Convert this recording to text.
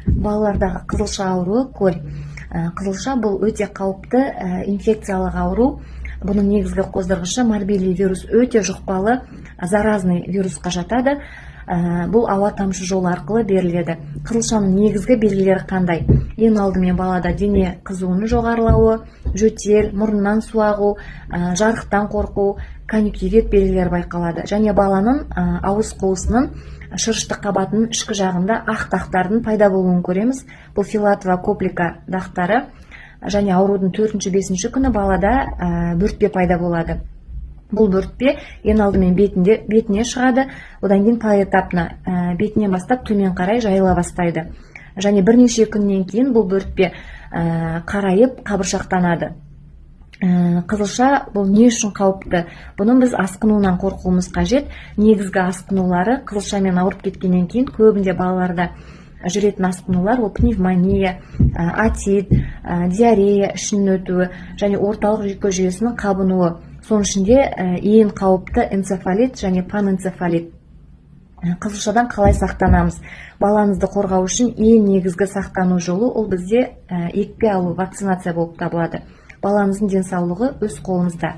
Балалардағы қызылша ауруы көл. Қызылша бұл өте қауіпті инфекциялық ауру. Бұның негізгі қоздырғышы морбили вирус, өте жұқпалы заразный вирусқа жатады. Бұл ауа тамшы жолы арқылы беріледі. Қызылшаның негізгі белгілері қандай? Ең алдымен балада дене қызуының жоғарылауы, жөтел, мұрыннан су ағу, жарықтан қорқу, конъюнктивит белгілері байқалады. Және баланың ауыз қуысының шырышты қабатының ішкі жағында ақ дақтардың пайда болуын көреміз. Бұл филатова коплика дақтары. Және аурудың 4-5 күні балада бөртпе пайда болады. Бұл бөртпе ең алдымен бетіне шығады, одан кейін поэтапно бетінен бастап төмен қарай жайыла бастайды. Және бірнеше күннен кейін бұл бөртпе қарайып қабыршақтанады. Қызылша бұл не үшін қауіпті? Бұның біз асқынуынан қорқуымыз қажет. Негізгі асқынулары қызылшамен ауырып кеткеннен кейін көбінде балаларда жүретін асқынулар ол пневмония, атит, диарея, ішінің өтуі және орталық жүйке жүйесінің қабынуы. Соның ішінде ең қауіпті энцефалит және панэнцефалит. Қызылшадан қалай сақтанамыз? Балаңызды қорғау үшін ең негізгі сақтану жолы ол бізде екпе алу, вакцинация болып табылады. Балаңыздың денсаулығы өз қолыңызда.